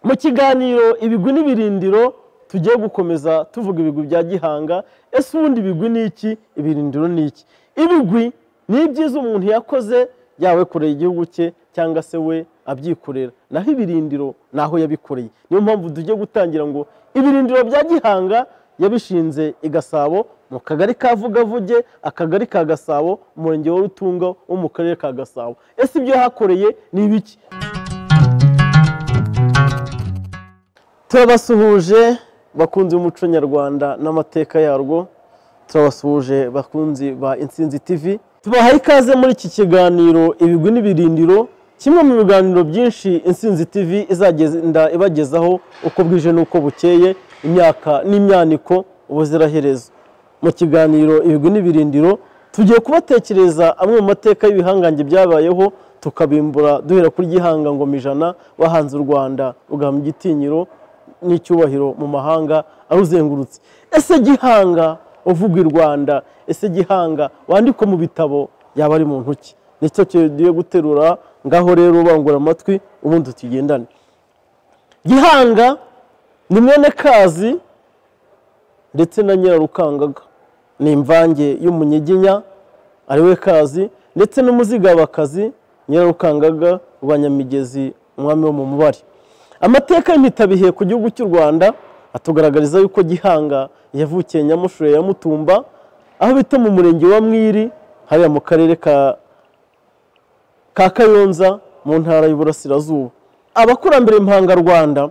Mu kiganiro ibigwi n'ibirindiro tugiye gukomeza tuvuga ibigwi bya Gihanga. Ese ubundi ibigwi ni iki, ibirindiro ni iki? Ibigwi ni ibyiza umuntu yakoze yawe koreye igihugu cye cyangwa se we abyikorera, naho ibirindiro naho yabikoreye. Niyo mpamvu tugiye gutangira ngo ibirindiro bya Gihanga yabishinze i Gasabo mu kagari ka Vugavuge, akagari ka Gasabo, umurenge wa Rutunga wo mu karere ka Gasabo. Ese ibyo hakoreye ni ibiki? Turabasuhuje bakunzi b'umuco nyarwanda n'amateka yarwo, turabasuhuje bakunzi ba Intsinzi TV. Tubahaye ikaze muri iki kiganiro ibigwi n'ibirindiro, kimwe mu biganiro byinshi Intsinzi TV izagenda ibagezaho uko bwije n'uko bukeye, imyaka n'imyaniko ubuziraherezo. Mu kiganiro ibigwi n'ibirindiro tugiye kubatekereza amwe mu mateka y'ibihangange byabayeho, tukabimbura duhera kuri Gihanga Ngoma ijana wahanze u Rwanda rugamba igitinyiro n'icyubahiro mu mahanga aruzengurutse. Ese Gihanga uvuga i Rwanda, ese Gihanga wandikwa mu bitabo yaba ari muntu ki? Nicyo tugiye guterura, ngaho rero bangura amatwi ubundi tugendane. Gihanga ni mwene Kazi ndetse na Nyirarukangaga, ni imvange y'umunyiginya ariwe Kazi ndetse n'umuzigabakazi Nyirarukangaga rwa Nyamigezi, umwami wo mu Mubari. Amateka y'impitabihe ku gihugu cy'u Rwanda atugaragariza yuko Gihanga yavukiye Nyamushure ya Mutumba, aho bita mu murenge wa Mwiri, hariya mu karere ka Kayonza mu ntara y'Uburasirazuba. Abakurambere Impanga-Rwanda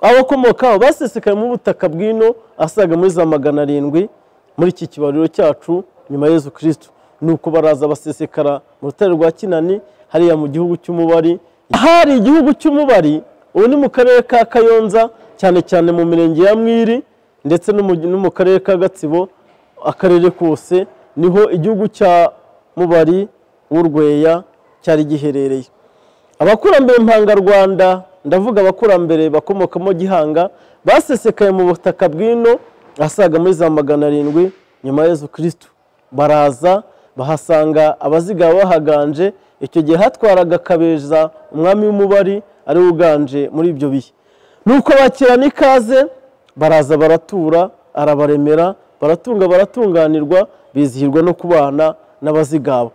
abakomokaho basesekaye mu butaka bw'ino asaga muri za 700 muri iki kibariro cyacu nyuma Yezu Kristo. Nuko baraza basesekara mu rutare rwa Kinani hariya mu gihugu cy'Umubari. Hari igihugu cy'Umubari ubu ni mu karere ka Kayonza, cyane cyane mu mirenge ya Mwiri ndetse no mu karere ka Gatsibo. Akarere kose niho igihugu cya Mubari w'Urweya cyari giherereye. Abakurambere Impanga-Rwanda, ndavuga abakurambere bakomokamo Gihanga, basesekaye mu butaka bw'ino asaga muri za 700 nyuma Yezu Kristo. Baraza bahasanga abazigaba bahaganje. Icyo gihe hatwaraga Kabeza, umwami w'Umubari ari uganje muri ibyo bihe. Nuko bakirana ikaze, baraza baratura, arabaremera, baratunga baratunganirwa, bizihirwa no kubana n'abazigaba.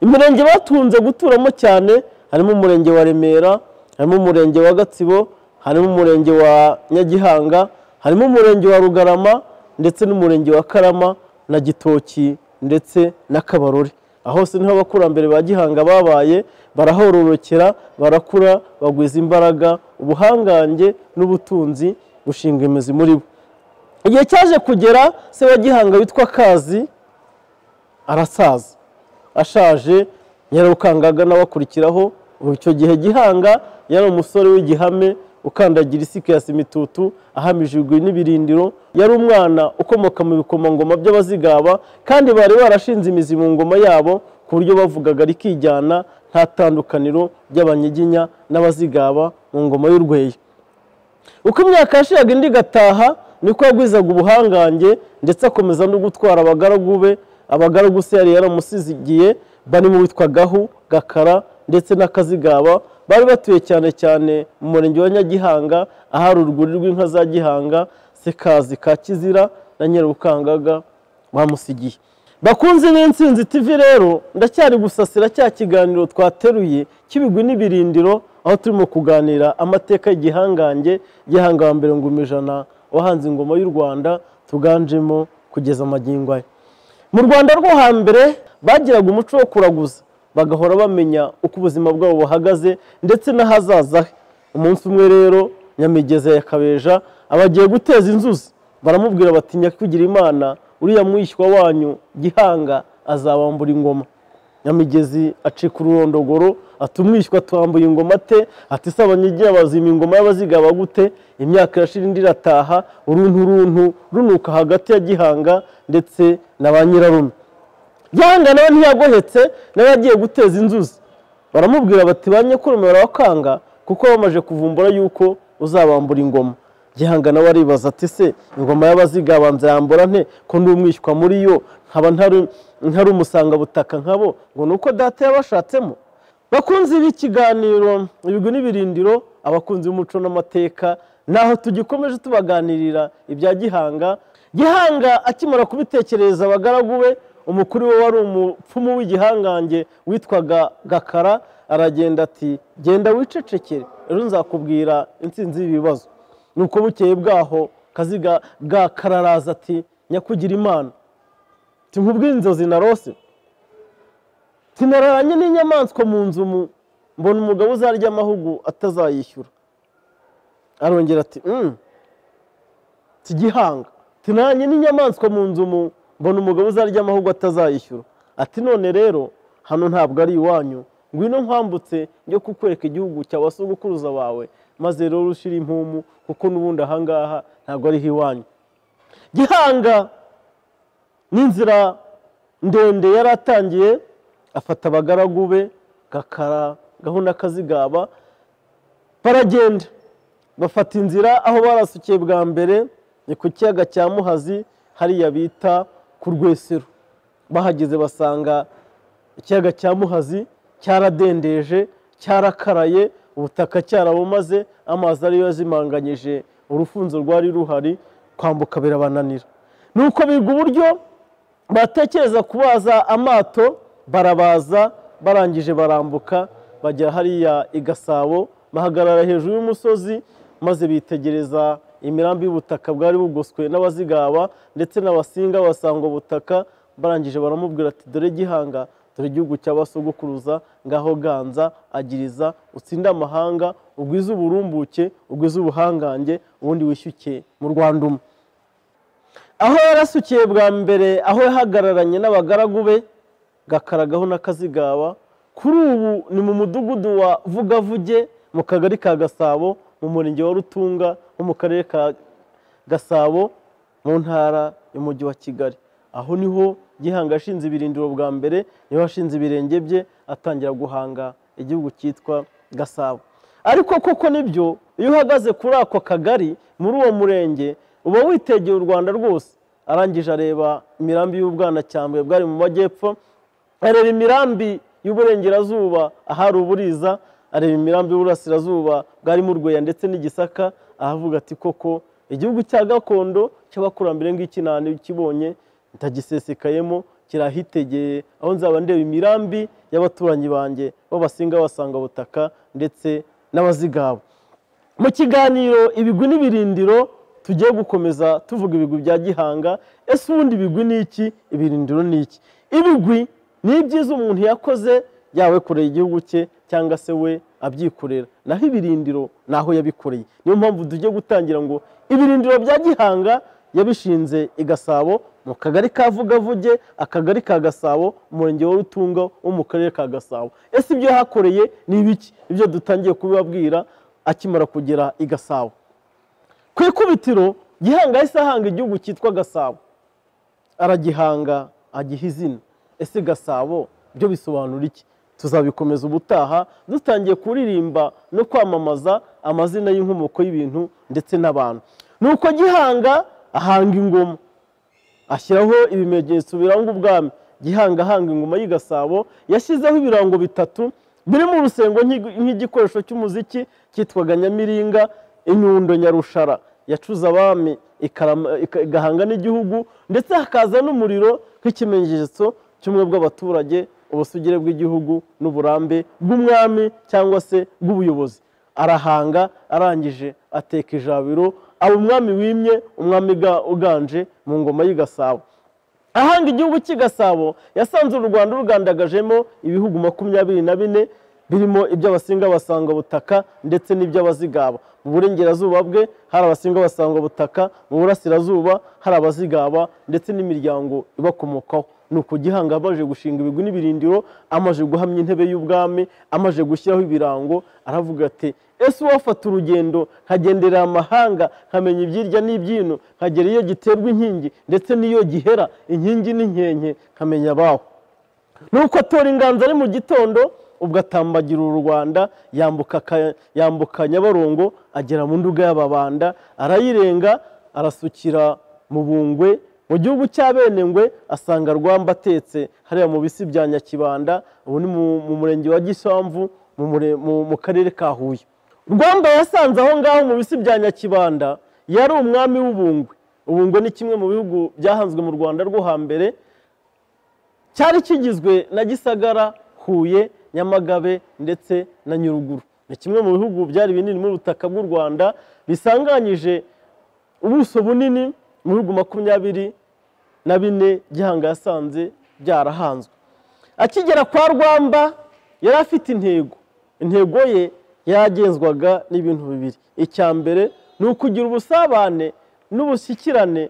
Imirenge batunze guturamo cyane harimo umurenge wa Remera, harimo umurenge wa Gatsibo, harimo umurenge wa Nyagihanga, harimo umurenge wa Rugarama ndetse n'umurenge wa Karama na Gitoki ndetse na Kabarore. Aho hose niho abakurambere ba Gihanga babaye, barahororokera, barakura, bagwiza imbaraga, ubuhangange n'ubutunzi bushinga imizi muri bo. Igihe cyaje kugera, se wa Gihanga witwa Kazi arasaza, ashaje. Nyirarukangaga n'abakurikiraho. Icyo gihe Gihanga yari umusore w'igihame ukandagira isike ya simitutu, ahamije ibigwi n'ibirindiro. Yari umwana ukomoka mu bikomangoma by'abazigaba, kandi bari barashinze imizi mu ngoma yabo ku buryo bavugaga rikijyana, nta tandukaniro ry'abanyiginya n'abazigaba mu ngoma y'Urweya. Uko imyaka yashiraga indi gataha, niko yagwizaga ubuhangange ndetse akomeza no gutwara abagaragu be. Abagaragu se yari yaramusizigiye, barimo witwa Gahu, Gakara ndetse n'Akazigaba. Bari batuye cyane cyane mu murenge wa Nyagihanga, ahari urwuri rw'inka za Gihanga, se Kazi ka Kizira na Nyirarukangaga bamusigiye. Bakunzi n'Intsinzi TV rero, ndacyari gusasira cya kiganiro twateruye cy'ibigwi n'ibirindiro, aho turimo kuganira amateka y'igihangange Gihanga wa mbere Ngoma ijana wahanze ingoma y'u Rwanda tuganjemo kugeza magingo aya. Mu Rwanda rwo hambere bagiraga umuco wo kuraguza, bagahora bamenya uko ubuzima bwabo buhagaze ndetse n'ahazaza. Umunsi umwe rero Nyamigezi ya Kabeja abagiye guteza inzuzi, baramubwira bati Nyakugira Imana, uriya mwishywa wanyu Gihanga azabambura ingoma. Nyamigezi acika ururondogoro, ati umwishywa twambuye ingoma te? Ati se abanyiginya bazima ingoma y'abazigaba gute? Imyaka irashira indi irataha, uruntu runuka hagati ya Gihanga ndetse na ba Nyirarume. Gihanga nawe ntiyagohetse, nawe yagiye guteza inzuzi. Baramubwira bati ba Nyirarume barakanga kuko bamaje kuvumbura yuko uzabambura ingoma. Gihanga nawe aribaza ati se ingoma y'abazigaba nzayambura nte ko ndi umwishywa muri yo, nkaba ntari umusanga butaka nkabo, ngo nuko data yabashatsemo. Bakunzi b'ikiganiro ibigwi n'ibirindiro, abakunzi b'umuco n'amateka, naho tugikomeje tubaganirira ibya Gihanga. Gihanga akimara kubitekereza abagaragu be, umukuru we wari umupfumu w'igihangange witwaga Gakara, aragenda ati genda wicecekere, rero nzakubwira intsinzi y'ibibazo. Nuko bukeye bwaho Kaziga Gakara araza ati nyakugira Imana, nkubwire inzozi narose, nararanye n'inyamaswa mu nzu, mbona umugabo uzarya amahugu atazayishyura. Arongera ati Gihanga, nararanye n'inyamaswa mu nzu, mbona umugabo uzarya amahugu atazayishyura. Ati none rero hano ntabwo ari iwanyu, ngwino nkwambutse njye kukwereka igihugu cya basogokuruza bawe, maze rero ushira impumu, kuko n'ubundi ahangaha ntabwo ariho iwanyu. Gihanga n'inzira ndende yari atangiye, afata abagaragu be Gakara, Gahu na Kazigaba, baragenda bafata inzira aho barasukiye bwa mbere ni ku kiyaga cya Muhazi, hariya bita ku Rwesero. Bahageze basanga ikiyaga cya Muhazi cyaradendeje, cyarakaraye, ubutaka cyarabumaze, amazi ariyo yazimanganyije, urufunzo rwari ruhari, kwambuka birabananira. Nuko biga uburyo batekereza kubaza amato, barabaza, barangije barambuka bagera hariya i Gasabo, bahagarara hejuru y'umusozi, maze bitegereza imirambi y'ubutaka bwari bugoswe n'Abazigaba ndetse n'Abasinga basanga ubutaka. Barangije baramubwira ati dore Gihanga, dore igihugu cy'abasogokuruza, ngaho ganza agiriza, utsinde amahanga, ugwize uburumbuke, ugwize ubuhangange, ubundi wishyuke mu Rwanda umwe. Aho yarasukiye bwa mbere, aho yahagararanye n'abagaragu be Gakara, Gahu na Kazigaba, kuri ubu ni mu mudugudu wa Vugavuge mu kagari ka Gasabo, mu murenge wa Rutunga wo mu karere ka Gasabo mu ntara y'umujyi wa Kigali. Aho niho Gihanga ashinze ibirindiro bwa mbere, niho ashinze ibirenge bye, atangira guhanga igihugu cyitwa Gasabo. Ariko koko nibyo, iyo uhagaze kuri ako kagari, muri uwo murenge, uba witegeye u Rwanda rwose. Arangije areba imirambi y'Ubwanacyambwe bwari mu majyepfo, areba imirambi y'Uburengerazuba ahari Uburiza, areba imirambi y'Uburasirazuba bwari mu Rweya ndetse n'Igisaka. Ahavuga ati koko igihugu cya gakondo cy'abakurambere ngiki nani kibonye ntagisesekayemo, kirahitegeye, aho nzaba ndeba imirambi y'abaturanyi banjye b'Abasinga, basanga butaka ndetse n'Abazigaba. Mu kiganiro ibigwi n'ibirindiro tugiye gukomeza tuvuga ibigwi bya Gihanga. Ese ubundi ibigwi ni iki, ibirindiro ni iki? Ibigwi ni ibyiza umuntu yakoze, yawe kureye igihugu cye cyangwa se we abyikorera, naho ibirindiro naho yabikoreye. Niyo mpamvu tugiye gutangira ngo ibirindiro bya Gihanga yabishinze i Gasabo mu kagari ka Vugavuge, akagari ka Gasabo, umurenge wa Rutunga wo mu karere ka Gasabo. Ese ibyo yahakoreye ni ibiki? Ibyo dutangiye kubibabwira akimara kugera i Gasabo. Ku ikubitiro Gihanga yahise ahanga igihugu cyitwa Gasabo, aragihanga agiha izina. Ese Gasabo byo bisobanura iki? Tuzabikomeza ubutaha dutangiye kuririmba no kwamamaza amazina y'inkomoko y'ibintu ndetse n'abantu. Nuko Gihanga ahanga ingoma, ashyiraho ibimenyetso biranga ubwami. Gihanga ahanga ingoma y'i Gasabo yashyizeho ibirango bitatu biri mu rusengo nk'igikoresho cy'umuziki cyitwaga Nyamiringa, inyundo Nyarushara yacuze abami igahanga n'igihugu, ndetse hakaza n'umuriro nk'ikimenyetso cy'ubumwe bw'abaturage, ubusugire bw'igihugu n'uburambe bw'umwami cyangwa se bw'ubuyobozi. Arahanga, arangije ateka ijabiro, aba umwami wimye, umwami uganje mu ngoma y'i Gasabo. Ahanga igihugu cy'i Gasabo yasanze u Rwanda rugandagajemo ibihugu 24 birimo iby'Abasinga basanga butaka ndetse n'iby'Abazigaba. Mu burengerazuba bwe hari Abasinga basanga butaka, mu burasirazuba hari Abazigaba ndetse n'imiryango ibakomokaho. Nuko Gihanga amaze gushinga ibigwi n'ibirindiro, amaze guhamya intebe y'ubwami, amaze gushyiraho ibirango, aravuga ati ese wafata urugendo nkagenderera amahanga, nkamenya ibyirya n'ibyino, nkagera iyo giterwa inkingi ndetse n'iyo gihera inkingi n'inkenke, nkamenya abaho. Nuko atora inganzo ari mu gitondo, ubwo atambagira u Rwanda, yambuka Nyabarongo, agera mu Nduga y'Ababanda, arayirenga, arasukira mu Bungwe, mu gihugu cy'Abenengwe, asanga Rwamba atetse hariya mu bisi bya Nyakibanda, ubu ni mu murenge wa Gisamvu mu karere ka Huye. Rwamba yasanze aho ngaho mu bisi bya Nyakibanda yari umwami w'Ubungwe. Ubungwe ni kimwe mu bihugu byahanzwe mu Rwanda rwo hambere, cyari kigizwe na Gisagara, Huye, Nyamagabe ndetse na Nyaruguru. Ni kimwe mu bihugu byari binini mu butaka bw'u Rwanda, bisanganyije ubuso bunini mu bihugu 24 Gihanga yasanze byarahanzwe. Akigera kwa Rwamba yari afite intego ye yagenzwaga n'ibintu bibiri. Icya mbere ni ukugira ubusabane n'ubushyikirane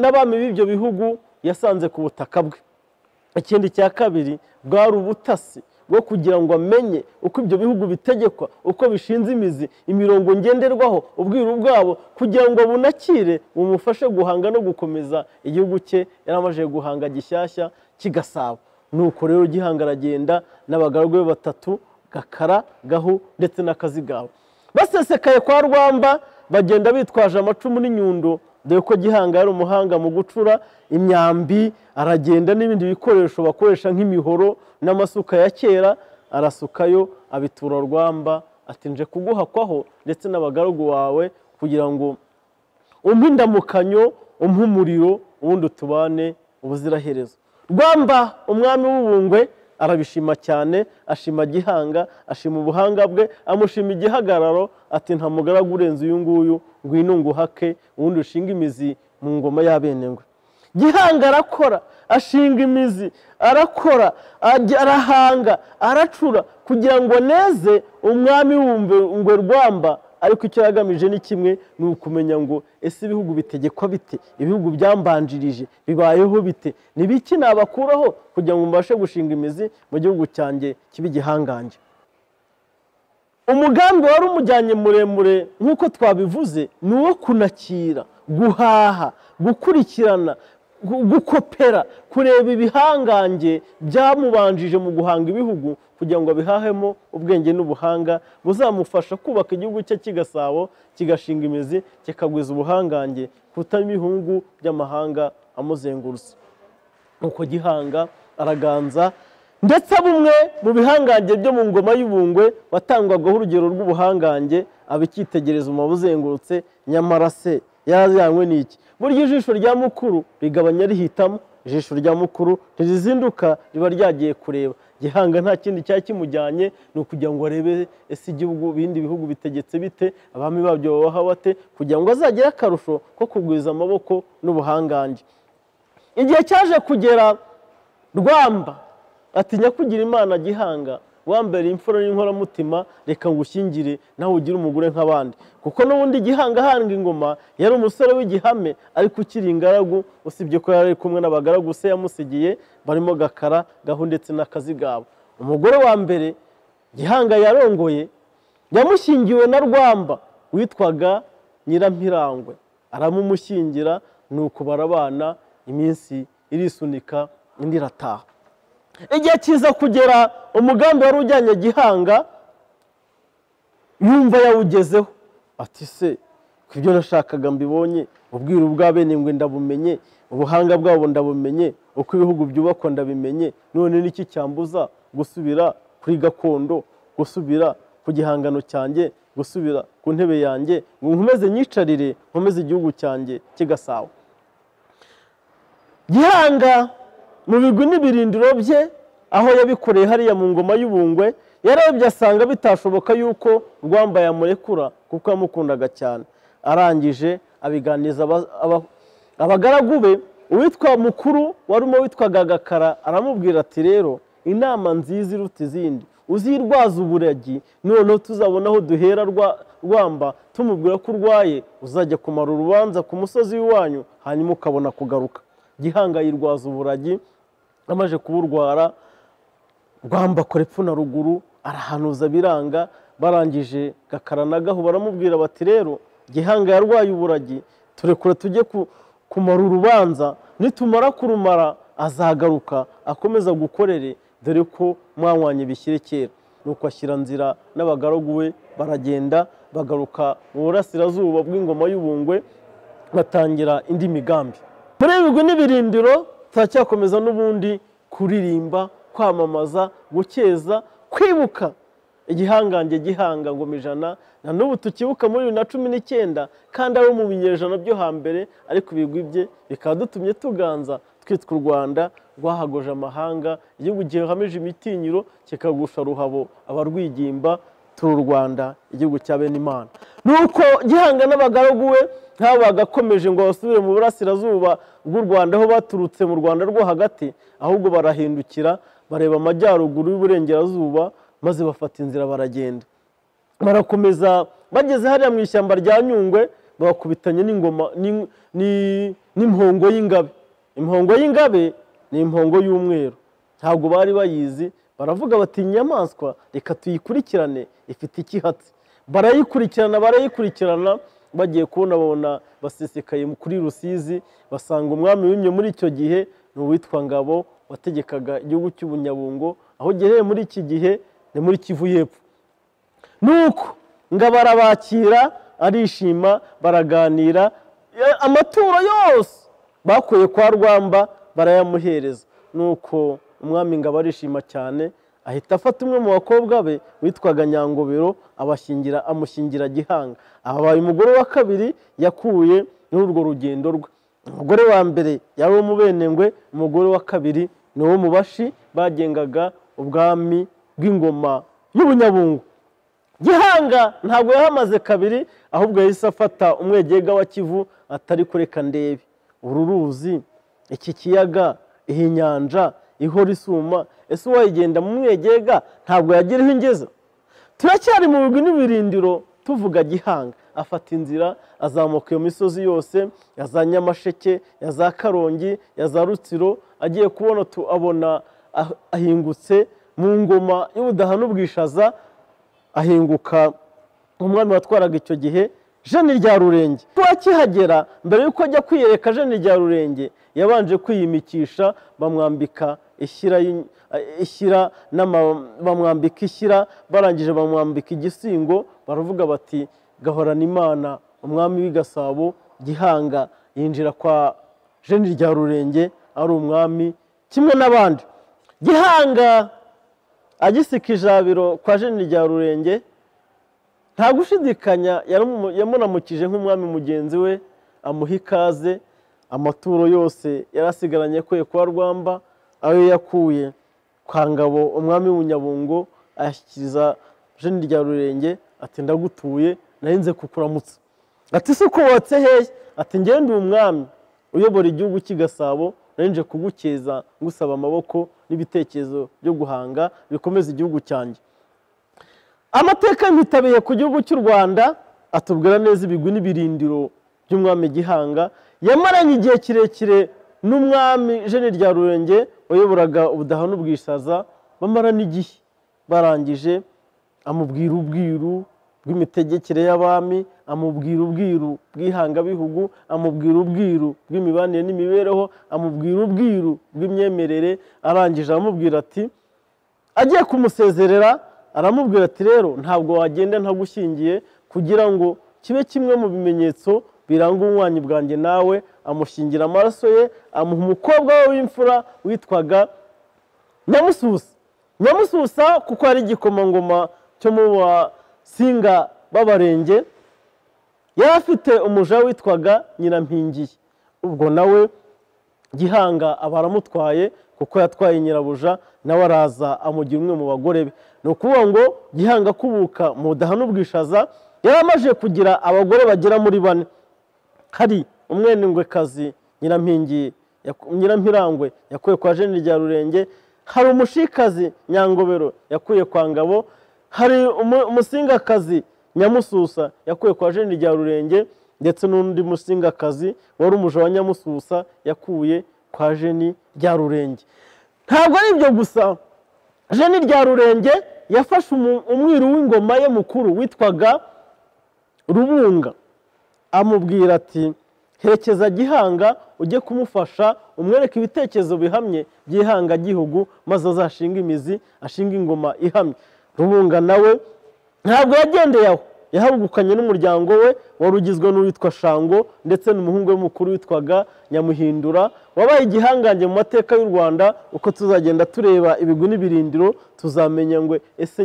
n'abami b'ibyo bihugu yasanze ku butaka bwe. Ikindi cya kabiri bwari ubutasi bwo kugira ngo amenye uko ibyo bihugu bitegekwa, uko bishinze imizi, imirongo ngenderwaho, ubwiru bwabo, kugira ngo bunakire bumufashe guhanga no gukomeza igihugu cye yaramaje guhanga gishyashya kigasaba. Nuko rero Gihanga aragenda n'abagaragu be 3, Gakara, Gahu ndetse na Kazigaba. Basesekaye kwa Rwamba bagenda bitwaje amacumu n'inyundo, dore ko Gihanga yari umuhanga mu gucura imyambi, aragenda n'ibindi bikoresho bakoresha nk'imihoro n'amasuka ya kera, arasukayo abitura Rwamba ati nje kuguhakwaho ndetse n'abagaragu wawe kugira ngo umpe indamukanyo, umpe umuriro, ubundi tubane ubuziraherezo. Rwamba umwami w'Ubungwe arabishima cyane, ashima Gihanga, ashima ubuhanga bwe, amushima igihagararo, ati nta mugaragu urenze uyu nguyu, ngwino nguhake ubundi ushinga imizi mu ngoma y'Abenengwe. Gihanga arakora, ashinga imizi, arakora, arahanga, aracura kugira ngo neze umwami w'Ubungwe Rwamba. Ariko icyo yagamije ni kimwe, ni ukumenya ngo ese ibihugu bitegekwa bite, ibihugu byambanjirije bibayeho bite, nibiki nabakuraho kugira ngo mbashe gushinga imizi mu gihugu cyanjye kibi gihangange. Umugambi wari umujyanye muremure nk'uko twabivuze, ni uwo kunakira, guhaha, gukurikirana, gukopera, kureba ibihangange byamubanjije mu guhanga ibihugu kugira ngo abihahemo ubwenge n'ubuhanga buzamufasha kubaka igihugu cye kigasabo, kigashinga imizi, kikagwiza ubuhangange kuruta ibihungu by'amahanga amuzengurutse. Nuko Gihanga araganza, ndetse bumwe mu bihangange byo mu ngoma y'Ubungwe watangwagaho urugero rw'ubuhangange abikitegereza umabuzengurutse. Nyamara se yarazanywe n'iki? Burya ijisho rya mukuru rigabanya rihitamo, ijisho rya mukuru ntirizinduka riba ryagiye kureba. Gihanga nta kindi cyari kimujyanye, ni ukugira ngo arebe ese igihugu bindi bihugu bitegetse bite, abami babyo babaha bate, kugira ngo azagire akarusho ko kugwiza amaboko n'ubuhangange. Igihe cyaje kugera, Rwamba atinya kugira Imana Gihanga, wambere imfura n'inkoramutima, reka ngushyingire nawe ugire umugore nk'abandi. Kuko n'ubundi Gihanga ahanga ingoma yari umusore w'igihame, ariko ukiri ingaragu, usibye ko yari kumwe n'abagaragu se yamusigiye barimo Gakara, Gahu ndetse na Kazigaba. Umugore wa mbere Gihanga yarongoye yamushyingiwe na Rwamba witwaga Nyirampirangwe, aramumushyingira, nuko barabana, iminsi irisunika indi irataha. Igihe kiza kugera, umugambi wari ujyanye Gihanga yumva yawugezeho, ati se ko ibyo nashakaga mbibonye, ubwiru bw'Abenengwe ndabumenye, ubuhanga bwabo ndabumenye, uko ibihugu byubakwa ndabimenye, none niki cyambuza gusubira kuri gakondo, gusubira ku gihangano cyanjye, gusubira ku ntebe yanjye, ngo nkomeze nyicarire, nkomeze igihugu cyanjye kigasabo. Gihanga mu bigwi n'ibirindiro bye aho yabikoreye hariya mu ngoma y'Ubungwe, yarebye asanga bitashoboka yuko Rwamba yamurekura kuko yamukundaga cyane. Arangije abiganiza abagaragu be, uwitwa mukuru warimo witwaga Gakara aramubwira ati rero inama nziza iruta izindi, uzirwaza uburagi, noneho tuzabona aho duhera Rwamba tumubwira ko urwaye, uzajya kumara urubanza ku musozi w'iwanyu hanyuma ukabona kugaruka. Gihanga yirwaza uburagi, amaje kuburwara, Rwamba akora epfo na ruguru, arahanuza biranga. Barangije Gakara na Gahu baramubwira bati rero Gihanga yarwaye uburagi, turekure tujye kumara urubanza, nitumara kurumara azagaruka akomeza gukorere, dore ko mwanywanye bishyire kera. Nuko ashyira nzira n'abagaragu we, baragenda bagaruka mu burasirazuba bw'ingoma y'Ubungwe, batangira indi migambi. Muri ibigwi n'ibirindiro turacyakomeza n'ubundi kuririmba, kwamamaza, gukeza, kwibuka igihangange Gihanga ngoma ijana na n'ubu tukibuka muri 2019 kandi abo mu binyejana byo hambere ariko ibigwi bye bikaba dutumye tuganza twitwa u Rwanda rwahagoje amahanga igihugu gihamije imitinyiro kikagusha ruhabo abarwigimba turu Rwanda igihugu cya bene Imana. Nuko Gihanga n'abagaragu we bagakomeje ngo basubire mu burasirazuba bw'u Rwanda aho baturutse mu Rwanda rwo hagati, ahubwo barahindukira bareba amajyaruguru y'uburengerazuba maze bafata inzira baragenda. Barakomeza bageze hariya mu ishyamba rya Nyungwe bakubitanye n'ingoma n'impongo y'ingabe. Impongo y'ingabe ni impongo y'umweru, ntabwo bari bayizi. Baravuga bati inyamaswa reka tuyikurikirane ifite ikihatsi. Barayikurikirana bagiye kubona basesekaye kuri Rusizi, basanga umwami wimye muri icyo gihe ni uwitwa Ngabo wategekaga igihugu cy'Ubunyabungo, aho gihereye muri iki gihe ni muri Kivu y'Epfo. Nuko Ngabo arabakira arishima baraganira, amaturo yose bakuye kwa Rwamba barayamuhereza. Nuko umwami Ngabo arishima cyane, ahita afata umwe mu bakobwa be witwaga Nyangobero amushyingira Gihanga. Abaye umugore wa kabiri yakuye muri urwo rugendo rwe. Umugore wa mbere yari mu Benengwe, umugore wa kabiri ni wo mu Bashi bagengaga ubwami bw'ingoma y'Ubunyabungo. Gihanga ntabwo yahamaze kabiri, ahubwo yahise afata umwegega wa Kivu atari kureka ndebe uru ruzi, iki kiyaga, iyi nyanja ihora isuma, ese wayigenda mu mwegega ntabwo yagiriho ingeza. Turacyari mu bigwi n'ibirindiro tuvuga Gihanga. Afata inzira azamuka iyo misozi yose ya za Nyamasheke, ya za Karongi, ya za Rutsiro, agiye kubona abona ahingutse mu ngoma y'Ubudaha n'Ubwishaza, ahinguka umwami watwaraga icyo gihe Jeni rya Rurenge. Akihagera mbere yuko ajya kwiyereka Jeni rya Rurenge yabanje kwiyimikisha, bamwambika ishyira bamwambika ishyira, barangije bamwambika igisingo. Baravuga bati Gahorana Imana umwami w'i Gasabo Gihanga yinjira kwa Jeni rya Rurenge ari umwami kimwe n'abandi. Gihanga agisika ijabiro kwa Jeni rya Rurenge, nta gushidikanya yamunamukije nk'umwami mugenzi we, amuha ikaze. Amaturo yose yarasigaranye kwe kwa Rwamba ayo yakuye kwa Ngabo umwami w'Ubunyabungo ayashyikiriza Jeni rya Rurenge, ati ndagutuye narinze kukuramutsa. Ati se uko watse hehe? Ati ngende umwami uyobora igihugu cy'i Gasabo, narinje kugukeza ngusaba amaboko n'ibitekerezo byo guhanga bikomeza igihugu cyanjye. Amateka yitabiye ku gihugu cy'u Rwanda atubwira neza ibigwi n'ibirindiro by'umwami Gihanga. Yamaranye igihe kirekire n'umwami Jeni rya Rurenge wayoboraga Ubudaha n'Ubwishaza, bamarana igihe. Barangije amubwira ubwiru bw'imitegekere y'abami, amubwira ubwiru bw'ihangabihugu, amubwira ubwiru bw'imibanire n'imibereho, amubwira ubwiru bw'imyemerere. Arangije aramubwira ati, agiye kumusezerera aramubwira ati rero ntabwo wagenda ntagushyingiye, kugira ngo kibe kimwe mu bimenyetso biranga ubunywanyi bwanjye nawe. Amushyingira amaraso ye, amuha umukobwa we w'imfura witwaga Nyamususa kuko ari igikomangoma cyo mu Basinga b'Abarenge. Yari afite umuja witwaga Nyirampingiye. Ubwo nawe Gihanga aba aramutwaye kuko yatwaye nyirabuja, nawe araza amugira umwe mu bagore be. Ni ukuvuga ngo Gihanga kubuka mu Budaha n'Ubwishaza yari amaze kugira abagore bagera muri 4. Hari umwenengwekazi Nyirampirangwe yakuye kwa Jeni rya Rurenge, hari umushikazi Nyangobero yakuye kwa Ngabo, hari umusingakazi Nyamususa yakuye kwa Jeni rya Rurenge, ndetse n'undi musingakazi wari umuja wa Nyamususa yakuye kwa Jeni rya Rurenge. Ntabwo ari ibyo gusa, Jeni rya Rurenge yafashe umwiru w'ingoma ye mukuru witwaga Rubunga, amubwira ati herekeza Gihanga ujye kumufasha umwereke ibitekerezo bihamye by'ihanga gihugu, maze azashinga imizi ashinga ingoma ihamye. Rubunga nawe ntabwo yagendeye aho, yahabukanye n'umuryango we wari ugizwe n'uwitwa Shango ndetse n'umuhungu we mukuru witwaga Nyamuhindura, wabaye igihangange mu mateka y'u Rwanda. Uko tuzagenda tureba ibigwi n'ibirindiro tuzamenya ngo ese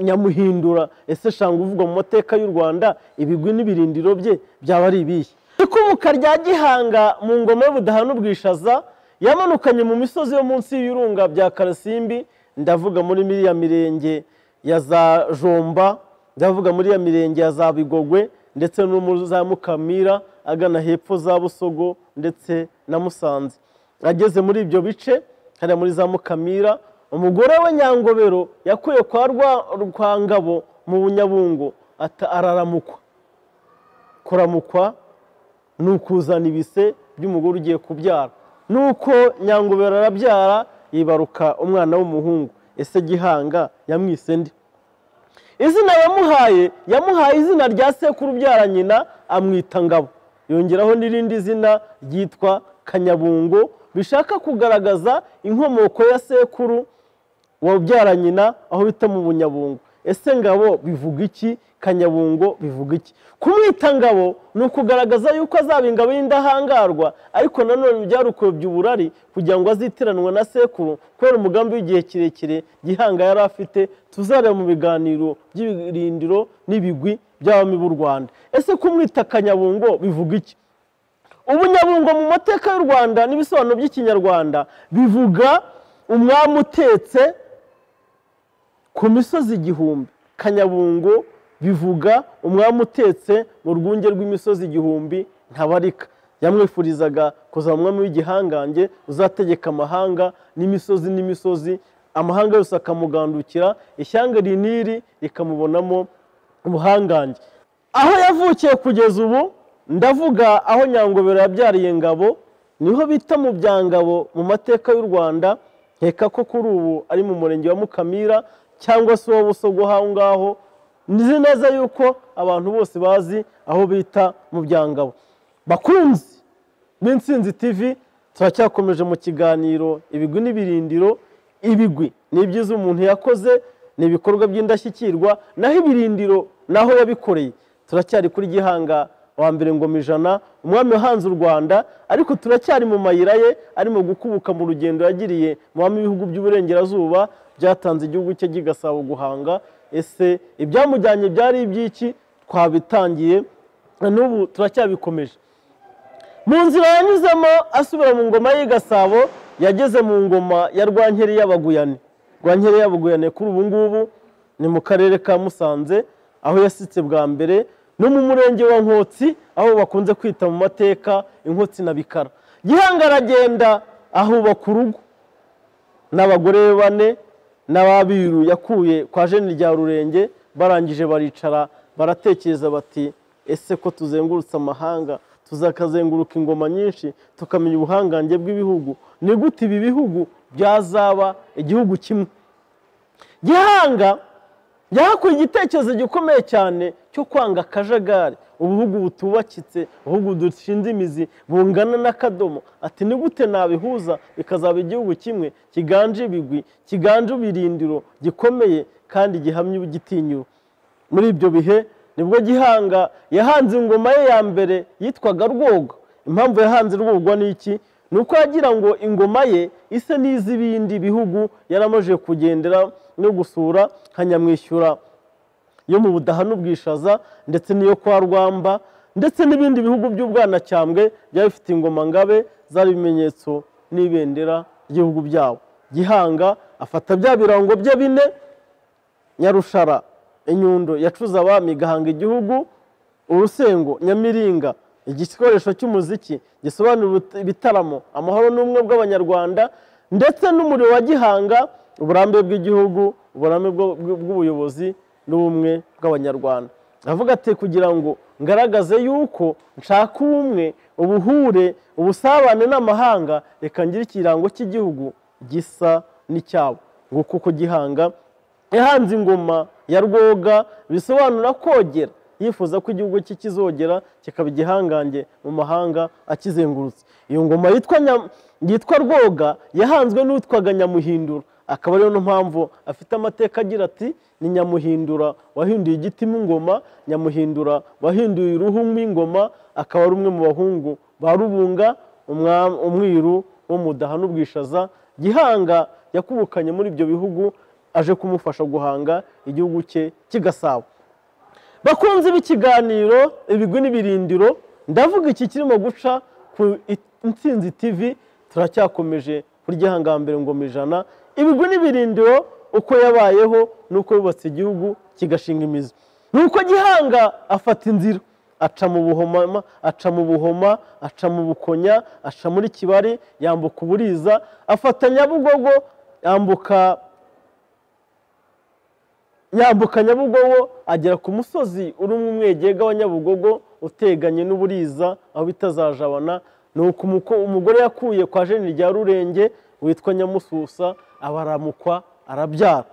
Nyamuhindura, ese Shango uvugwa mu mateka y'u Rwanda, ibigwi n'ibirindiro bye byaba ari ibihe? Ikubuka rya Gihanga mu ngoma y'ubudaha n'ubwishaza yamanukanye mu misozi yo munsi y'ibirunga bya Karasimbi, ndavuga muri miriya mirenge ya za Jomba, ndavuga muri ya mirenge ya za Bigogwe ndetse no muri za Mukamira agana hepfo za Busogo ndetse na Musanze. Ageze muri ibyo bice hari muri za Mukamira, umugore we Nyangobero yakuye kwa Ngabo mu Bunyabungo araramukwa. Kuramukwa ni ukuzana ibise by'umugore ugiye kubyara, nuko Nyangobero arabyara yibaruka umwana w'umuhungu. Ese Gihanga yamwise nde? Izina yamuhaye izina rya sekuru ubyara nyina, amwita Ngabo, yongeraho n'irindi zina ryitwa Kanyabungo, bishaka kugaragaza inkomoko ya sekuru wabyara nyina aho bita mu Bunyabungo. Ese Ngabo bivuga iki? Kanyabungo bivuga iki? Kumwita Ngabo ni ukugaragaza yuko azaba ingabo y'indahangarwa, ariko nanone byarukobye uburari kugira ngo azitiranwe na sekuru kubera umugambi w'igihe kirekire Gihanga yari afite. Tuzareba mu biganiro by'ibirindiro n'ibigwi by'abami b'u Rwanda. Ese kumwita Kanyabungo bivuga iki? Ubunyabungo mu mateka y'u Rwanda n'ibisobanuro by'Ikinyarwanda bivuga umwami utetse ku misozi igihumbi. Kanyabungo bivuga umwami utetse mu rwunge rw'imisozi igihumbi ntabarika. Yamwifurizaga kuzaba umwami w'igihangange uzategeka amahanga n'imisozi, amahanga yose akamugandukira, ishyanga riniri rikamubonamo ubuhangange. Aho yavukiye kugeza ubu, ndavuga aho Nyangobero yabyariye Ngabo, niho bita mu Byangabo mu mateka y'u Rwanda. Nkeka ko kuri ubu ari mu murenge wa Mukamira cyangwa se uwa Busogo aho ngaho. Nizi neza yuko abantu bose bazi aho bita mu Byangabo. Bakunzi b'Intsinzi TV, turacyakomeje mu kiganiro ibigwi n'ibirindiro. Ibigwi ni ibyiza umuntu yakoze, ni ibikorwa by'indashyikirwa, naho ibirindiro naho yabikoreye. Turacyari kuri Gihanga wa mbere Ngoma ijana, umwami wahanze u Rwanda, ariko turacyari mu mayira ye arimo gukubuka mu rugendo yagiriye mu bami b'ibihugu by'uburengerazuba byatanze igihugu cye gigasaba guhanga. Ese ibyamujyanye byari iby'iki? Twabitangiye n'ubu turacyabikomeje. Mu nzira yanyuzemo asubira mu ngoma y'i Gasabo, yageze mu ngoma ya Rwankeri y'Abaguyane. Rwankeri y'Abaguyane kuri ubu ngubu ni mu karere ka Musanze, aho yasitse bwa mbere, no mu murenge wa Nkotsi aho bakunze kwita mu mateka Inkotsi na Bikara. Gihanga aragenda ahubaka urugo n'abagore be 4 n'ababiru yakuye kwa Jeni rya Rurenge. Barangije baricara baratekereza bati, ese ko tuzengurutse amahanga tuzakazenguruka ingoma nyinshi tukamenya ubuhangange bw'ibihugu, ni gute ibi bihugu byazaba igihugu kimwe? Gihanga yahakuye igitekerezo gikomeye cyane cyo kwanga akajagari, ubuhugu butubakitse, ubuhugu dushinze imizi bungana n'akadomo. Ati ni gute nabihuza bikazaba igihugu kimwe kiganje ibigwi, kiganje ibirindiro, gikomeye kandi gihamye igitinyiro. Muri ibyo bihe nibwo Gihanga yahanze ingoma ye ya mbere yitwaga Rwoga. Impamvu yahanze Rwogwa ni iki? Nuko yagira ngo ingoma ye ise n'iz'ibindi bihugu yaramaje kugendera no gusura, nka Nyamwishyura yo mu Budaha n'Ubwishaza ndetse n'iyo kwa Rwamba ndetse n'ibindi bihugu by'Ubwanacyambwe byari bifite ingoma ngabe zari ibimenyetso n'ibendera ry'ibihugu byabo. Gihanga afata bya birango bye 4, Nyarushara, Inyundo yacuza abami igahanga igihugu, Urusengo, Nyamiringa, igikoresho cy'umuziki gisobanura ibitaramo, amahoro n'ubumwe bw'Abanyarwanda, ndetse n'umuriro wa Gihanga, uburambe bw'igihugu, uburambe bw'ubuyobozi n'ubumwe bw'Abanyarwanda. Avuga ati kugira ngo ngaragaze yuko nshaka ubumwe, ubuhure, ubusabane n'amahanga, reka ngire ikirango cy'igihugu gisa n'icyabo. Ngo kuko Gihanga yahanze ingoma ya Rwoga bisobanura kogera, yifuza ko igihugu cye kizogera kikaba igihangange mu mahanga akizengurutse. Iyo ngoma yitwa Rwoga yahanzwe n'utwaga Nyamuhindura, akaba ariyo mpamvu afite amateka agira ati ni Nyamuhindura wahinduye igiti mu ngoma, Nyamuhindura wahinduye uruhu mu ingoma, akaba ari umwe mu bahungu ba Rubunga umwiru wo mudaha n'ubwishaza. Gihanga yakubukanye muri ibyo bihugu aje kumufasha guhanga igihugu cye cy'Igasabo. Bakunze b'ikiganiro ibigwi n'ibirindiro, ndavuga iki kirimo guca ku Intsinzi TV, turacyakomeje kurya hangambere ngoma ijana. Ibigwi n'ibirindiro uko yabayeho nuko yubatse igihugu kigashinga imizi. Nuko Gihanga afata inzira aca mu Buhoma, aca mu Bukonya, aca muri Kibari, yambuka Uburiza, afata Nyabugogo, yambuka Nyabugogo agera ku musozi uri mu mwegega wa Nyabugogo uteganye n'Uburiza aho bitazajabana. Nuko umugore yakuye kwa Jeni rya Rurenge witwa Nyamususa abaramukwa arabyara.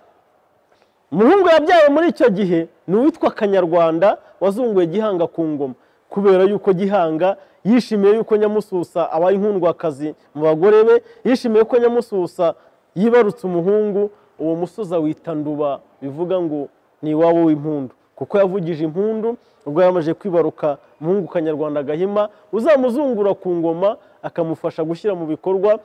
Umuhungu yabyaye muri icyo gihe ni uwitwa Kanyarwanda wazunguye Gihanga ku ngoma, kubera yuko Gihanga yishimiye yuko Nyamususa abaye inkundwakazi mu bagore be, yishimiye ko Nyamususa yibarutse umuhungu. Uwo musozi awita Nduba, bivuga ngo ni iwabo w'impundu, kuko yavugije impundu ubwo yamaze kwibaruka umuhungu Kanyarwanda Gahima uzamuzungura ku ngoma akamufasha gushyira mu bikorwa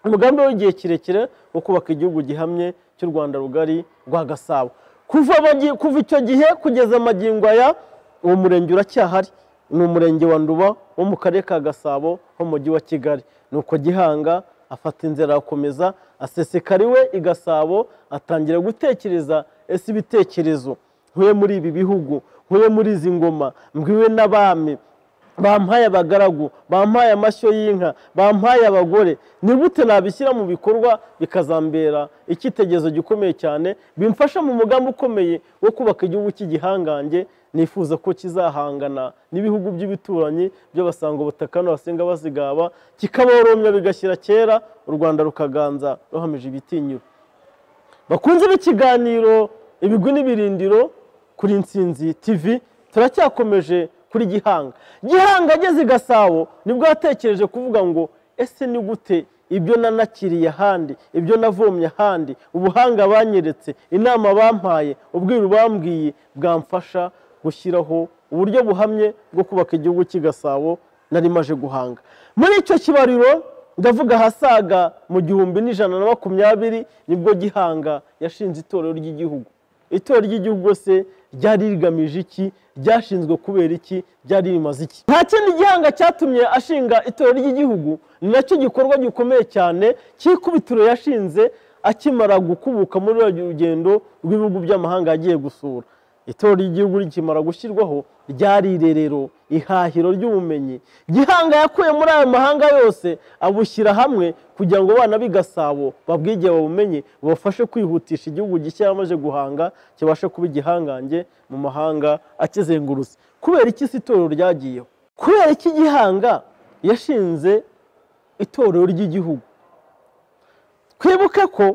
umugambi w'igihe kirekire wo kubaka igihugu gihamye cy'u Rwanda rugari rwa Gasabo. Kuva icyo gihe kugeza magingo aya uwo murenge uracyahari, ni umurenge wa Nduba wo mu karere ka Gasabo ho mu mujyi wa Kigali. Nuko Gihanga afata inzira akomeza asesekara iwe i Gasabo, atangira gutekereza ese ibitekerezo nkuye muri ibi bihugu, nkuye muri izi ngoma, mbwiwe n'abami bampaye abagaragu, bampaye amashyo y'inka, bampaye abagore, ni gute nabishyira mu bikorwa bikazambera icyitegerezo gikomeye cyane, bimfasha mu mugambi ukomeye wo kubaka igihugu cy'igihangange nifuza ko kizahangana n'ibihugu by'ibituranyi by'abasango butaka n'abasenga bazigaba, kikaboromya bigashyira kera, u Rwanda rukaganza ruhamije ibitinyiro. Bakunze b'ikiganiro ibigwi n'ibirindiro kuri Intsinzi TV, turacyakomeje kuri Gihanga. Gihanga ageze i Gasabo nibwo yatekereje kuvuga ngo ese ni gute ibyo nanakiriye ahandi, ibyo navomye ahandi, ubuhanga banyeretse, inama bampaye, ubwiru bambwiye bwamfasha gushyiraho uburyo buhamye bwo kubaka igihugu cy'Igasabo nari maje guhanga. Muri icyo kibariro ndavuga hasaga mu 1120 nibwo Gihanga yashinze itorero ry'igihugu. Itorero ry'igihugu se ryari rigamije iki? Ryashinzwe kubera iki? Ryari rimaze iki? Nta kindi Gihanga cyatumye ashinga itorero ry'igihugu, ni nacyo gikorwa gikomeye cyane cy'ikubitiro yashinze akimara gukubuka muri urugendo rw'ibihugu by'amahanga yagiye gusura. Itorero ry'igihugu rikimara gushyirwaho ryari irerero, ihahiro ry'ubumenyi. Gihanga yakuye muri ayo mahanga yose abushyira hamwe kugira ngo abana b'i Gasabo babwige babumenye, bubafashe kwihutisha igihugu gishya yamaze guhanga kibashe kuba igihangange mu mahanga akizengurutse. Kubera iki si itorero ryagiyeho? Kubera iki Gihanga yashinze itorero ry'igihugu? Twibuke ko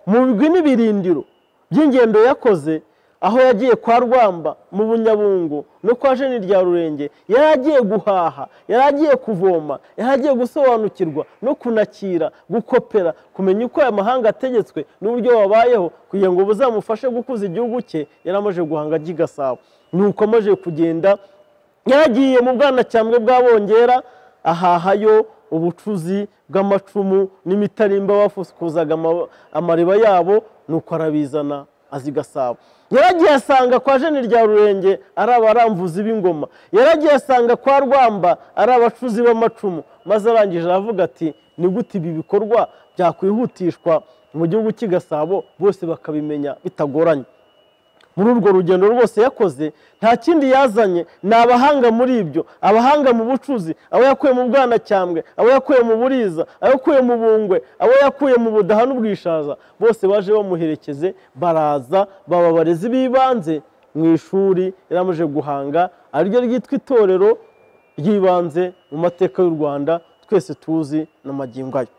mu bigwi n'ibirindiro by'ingendo yakoze, aho yagiye kwa Rwamba mu Bunyabungo no kwa Jeni rya Rurenge, yaragiye guhaha, yaragiye kuvoma, yaragiye gusobanukirwa no kunakira, gukopera, kumenya uko aya mahanga ategetswe n'uburyo wabayeho kugira ngo buzamufashe gukuza igihugu cye. Yaramaje guhanga Gasabo. Nuko amaje kugenda yaragiye mu Bwanacyambwe bw'Abongera ahahayo ubucuzi bw'amacumu n'imitarimba bafukuzaga amariba yabo, nuko arabizana azi Gasabo. Yaragiye asanga kwa Jeni rya Rurenge ari abaramvuzi b'ingoma, yaragiye asanga kwa Rwamba ari abacuzi b'amacumu, maze arangije aravuga ati ni gute ibi bikorwa byakwihutishwa mu gihugu cy'Igasabo bose bakabimenya bitagoranye. Muri urwo rugendo rwose yakoze nta kindi yazanye, ni abahanga muri ibyo, abahanga mu bucuzi, abo yakuye mu Bwanacyambwe, abo yakuye mu Buriza, abo yakuye mu Bungwe, abo yakuye mu Budaha n'Ubwishaza, bose baje bamuherekeze, baraza baba abarezi b'ibanze mu ishuri yaramaje guhanga, ariryo ryitwa itorero ry'ibanze mu mateka y'u Rwanda twese tuzi n'amagingo ayo.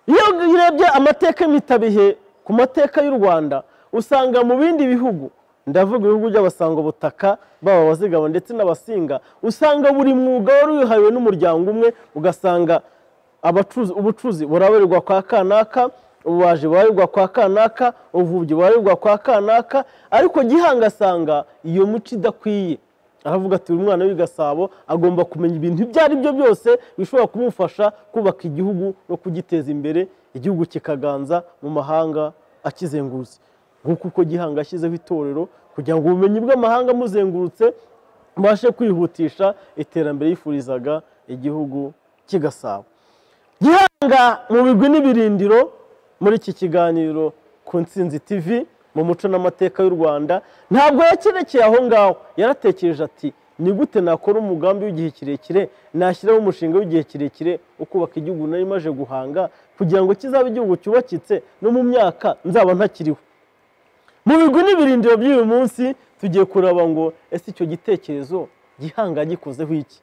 Iyo urebye amateka y'imitabihe ku mateka y'u Rwanda, usanga mu bindi bihugu, ndavuga ibihugu by'abasango butaka baba abazigaba ndetse n'abasinga, usanga buri mwuga wari wihariwe n'umuryango umwe, ugasanga ubucuzi burabarirwa kwa kanaka, ububaji bubarirwa kwa kanaka, ubuvubyi bubarirwa kwa kanaka, ariko Gihanga asanga iyo muco idakwiye. Aravuga ati uyu mwana w'i Gasabo agomba kumenya ibintu ibyo ari byo byose bishobora kumufasha kubaka igihugu no kugiteza imbere, igihugu kikaganza mu mahanga akizengurutse. Nguko uko Gihanga ashyizeho itorero kugira ngo ubumenyi bw'amahanga muzengurutse mubashe kwihutisha iterambere yifurizaga igihugu cy'i Gasabo. Gihanga mu bigwi n'ibirindiro muri iki kiganiro ku Ntsinzi TV mu muco n'amateka y'u Rwanda, ntabwo yakerekeye aho ngaho. Yaratekereje ati ni gute nakora umugambi w'igihe kirekire, nashyiraho umushinga w'igihe kirekire wo kubaka igihugu nari maje guhanga kugira ngo kizabe igihugu cyubakitse no mu myaka nzaba ntakiriho. Mu bigwi n'ibirindiro by'uyu munsi tugiye kuraba ngo ese icyo gitekerezo Gihanga gikozeho iki.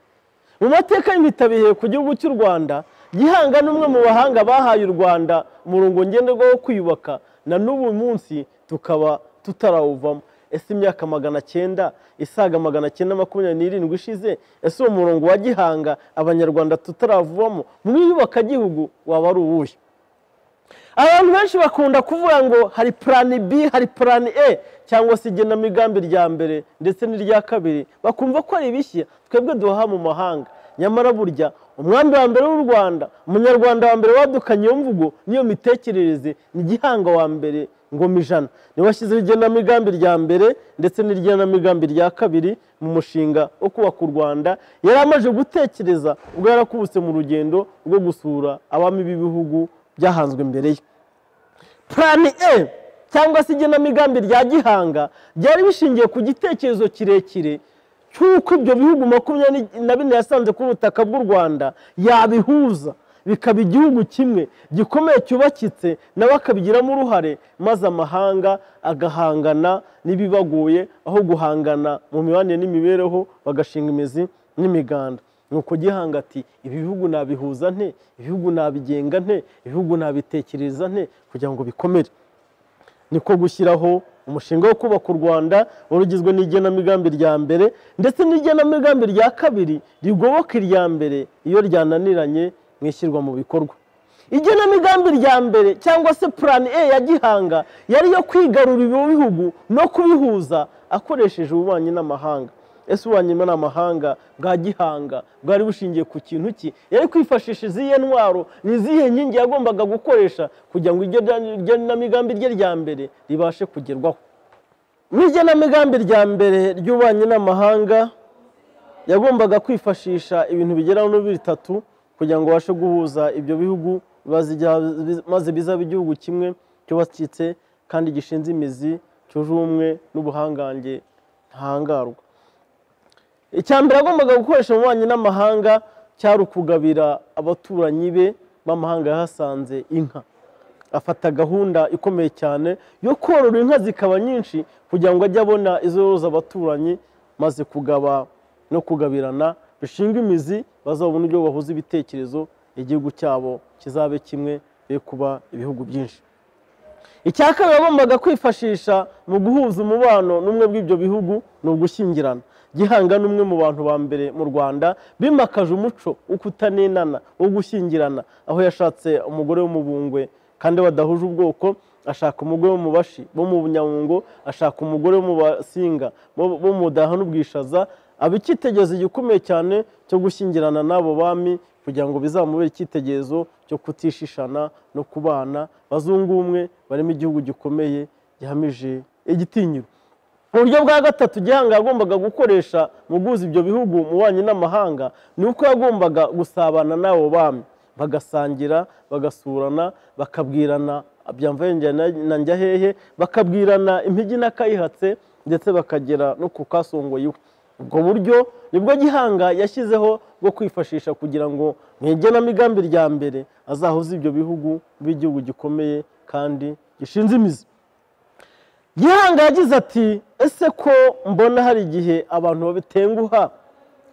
Mu mateka y'imitabihe ku gihugu cy'u Rwanda, Gihanga ni umwe mu bahanga bahaye u Rwanda umurongo ngenderwaho wo kwiyubaka, na n'ubu munsi tukaba tutarawuvamo. Ese imyaka 900 isaga 927 ishize, ese uwo murongo wa Gihanga abanyarwanda tutaravuvamo mu iyubaka gihugu waba ari uwuhe? Abantu benshi bakunda kuvuga ngo hari plan B, hari plan A, cyangwa se igenamigambi rya mbere ndetse n'irya kabiri, bakumva ko ari bishya twebwe duha mu mahanga. Nyamara burya umwambi wa mbere w'u Rwanda, umunyarwanda wa mbere wadukanye iyo mvugo niyo mitekerereze, ni Gihanga wa mbere Ngoma Ijana. Niwe washyizeho igenamigambi rya mbere ndetse n'igenamigambi rya kabiri mu mushinga wo kubaka u Rwanda. Yari amaze gutekereza ubwo yarakubutse mu rugendo rwo gusura abami b'ibihugu byahanzwe mbere ye. Plan A cyangwa se igenamigambi rya Gihanga byari bishingiye ku gitekerezo kirekire cy'uko ibyo bihugu 24 yasanze ku butaka bw'u Rwanda yabihuza bikaba igihugu kimwe gikomeye cyubakitse, nawe akabigiramo uruhare, maze amahanga agahangana n'ibibagoye aho guhangana mu mibanire n'imibereho, bagashinga imizi n'imiganda. Nuko Gihanga ati ibi bihugu nabihuza nte, ibihugu nabigenga nte, ibihugu nabitekereza nte kugira ngo bikomere. Niko gushyiraho umushinga wo kubaka u Rwanda urugizwe n'igenamigambi rya mbere ndetse n'igenamigambi rya kabiri rigoboka irya mbere iyo ryananiranye mwishyirwa mu bikorwa. Igenamigambi rya mbere cyangwa se plan A ya Gihanga yari yo kwigarurira ibyo bihugu no kubihuza akoresheje ububanyi n'amahanga. Ese ububanyi n'amahanga bwa Gihanga bwari bushingiye ku kintu ki? Yari kwifashisha izihe ntwaro n'izihe nkingi yagombaga gukoresha kugira ngo igenamigambi rye rya mbere ribashe kugerwaho. Mu igenamigambi rya mbere ry'ububanyi n'amahanga yagombaga kwifashisha ibintu bigera no bitatu kugira ngo bashe guhuza ibyo bihugu maze bizaba igihugu kimwe cyubakitse kandi gishinze imizi, cyuje ubumwe n'ubuhangange ntahangarwa. Icyambere agombaga gukoresha mu bubanyi n'amahanga cyari ukugabira abaturanyi be b'amahanga yahasanze inka. Afata gahunda ikomeye cyane yo korora inka zikaba nyinshi kugira ngo ajye abona izo yoroza abaturanyi, maze kugaba no kugabirana bishinga imizi, bazabona ibyo bahuza ibitekerezo, igihugu cyabo kizabe kimwe be kuba ibihugu byinshi. Icya kabiri agombaga kwifashisha mu guhuza umubano n'umwe bw'ibyo bihugu ni ugushyingirana. Gihanga n'umwe mu bantu ba mbere mu Rwanda bimakaje umuco wo kutanenana, wo gushyingirana, aho yashatse umugore w'umubungwe kandi badahuje ubwoko, ashaka umugore wo mu Bashi bo mu Bunyabungo, ashaka umugore wo mu Basinga bo mu Budaha n'Ubwishaza. Aba icyitegererezo gikomeye cyane cyo gushyingirana n'abo bami kugira ngo bizamubere icyitegererezo cyo kutishishana no kubana bazungu umwe barimo igihugu gikomeye gihamije igitinyiro. Uburyo bwa gatatu Gihanga yagombaga gukoresha mu guhuza ibyo bihugu mu bubanyi n'amahanga ni uko yagombaga gusabana n'abo bami, bagasangira, bagasurana, bakabwirana byamvaye na njya hehe, bakabwirana impigi n'akayihatse ndetse bakagera no ku kasongoye iwe. Ubwo buryo nibwo Gihanga yashyizeho bwo kwifashisha kugira ngo mu igenamigambi rya mbere azahuze ibyo bihugu by'igihugu gikomeye kandi gishinze imizi. Gihanga yagize ati ese ko mbona hari igihe abantu babitenguha,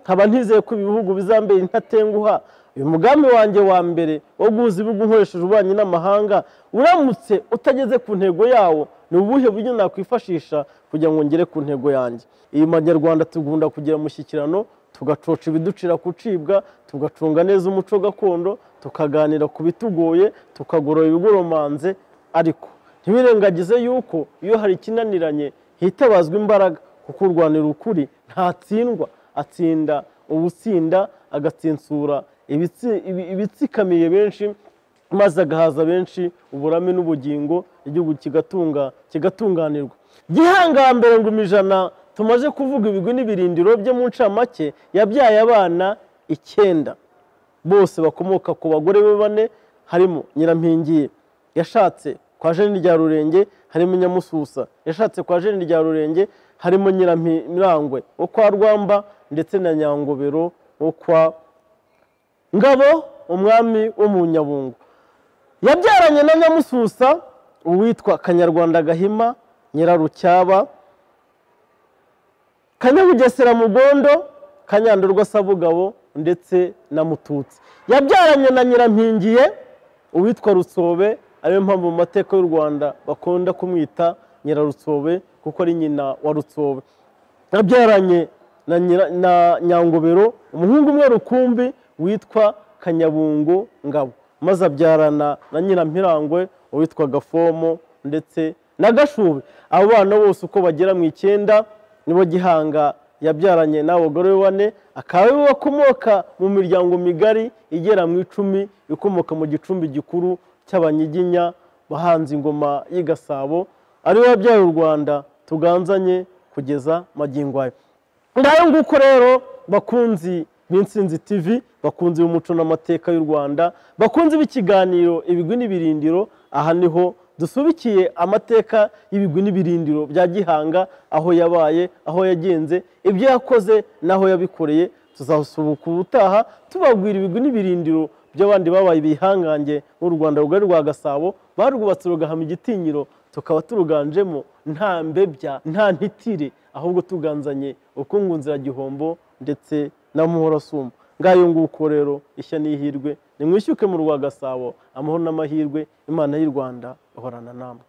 nkaba ntizeye ko ibihugu bizambera intatenguha, uyu mugambi wanjye wa mbere wo guhuza ibihugu nkoresheje ububanyi n'amahanga uramutse utageze ku ntego yawo, ni ubuhe buryo nakwifashisha kugira ngo ngere ku ntego yanjye? Iyi Manyarwanda tugunda kugira umushyikirano, tugacoca ibiducira kucibwa, tugacunga neza umuco gakondo, tukaganira ku bitugoye, tukagorora ibigoromanze, ariko ntibirengagize yuko iyo hari ikinaniranye hitabazwa imbaraga, kuko urwanira ukuri ntatsindwa, atsinda ubutsinda, agatsinsura ibitsikamiye benshi, maze agahaza benshi uburame n'ubugingo, igihugu kigatunganirwa. Gihangambere Ngoma Ijana tumaze kuvuga ibigwi n'ibirindiro bye mu ncamake, yabyaye abana 9 bose bakomoka ku bagore be 4, harimo Nyirampingiye yashatse kwa Jeni rya Rurenge, harimo Nyamususa yashatse kwa Jeni rya Rurenge, harimo Nyiramirangwe wo kwa Rwamba, ndetse na Nyangobero wo kwa Ngabo umwami wo mu Nyabungo. Yabyaranye na Nyamususa uwitwa Kanyarwanda Gahima, Nyirarucyaba, Kanyabugesera Mugondo, Kanyandorwa Sabugabo ndetse na Mututsi. Yabyaranye na Nyirampingiye uwitwa Rutsobe, ariyo mpamvu mu mateka y'u Rwanda bakunda kumwita Nyirarutsobe kuko ari nyina wa Rutsobe. Yabyaranye na Nyangobero umuhungu umwe rukumbi witwa Kanyabungo Ngabo, maze abyarana na Nyirampirangwe uwitwa Gafomo ndetse na Gashube. Abo bana bose uko bagera mu 9 nibo Gihanga yabyaranye n'abagore 4, akaba bakomoka mu miryango migari igera mu 10 ikomoka mu gicumbi gikuru cy'Abanyiginya bahanze ingoma y'Igasabo, ari we wabyaye u Rwanda tuganzanye kugeza magingo aya. Ngayo nguko rero bakunzi b'Intsinzi TV, bakunzi b'umuco n'amateka y'u Rwanda, bakunzi b'ikiganiro ibigwi n'ibirindiro, aha niho dusubikiye amateka y'ibigwi n'ibirindiro bya Gihanga, aho yabaye, aho yagenze, ibyo yakoze naho yabikoreye. Tuzasubuka ubutaha tubabwira ibigwi n'ibirindiro by'abandi babaye bihangange mu Rwanda rugari rwa Gasabo, barwubatse rugahama igitinyiro, tukaba turuganjemo nta mbebya nta ntitire, ahubwo tuganzanye ubukungu nzira gihombo ndetse na muhorasumba. Ngayo nguko rero ishya n'ihirwe nimwishyuke mu rwa Gasabo, amahoro n'amahirwe, Imana y'u Rwanda ihorana namwe.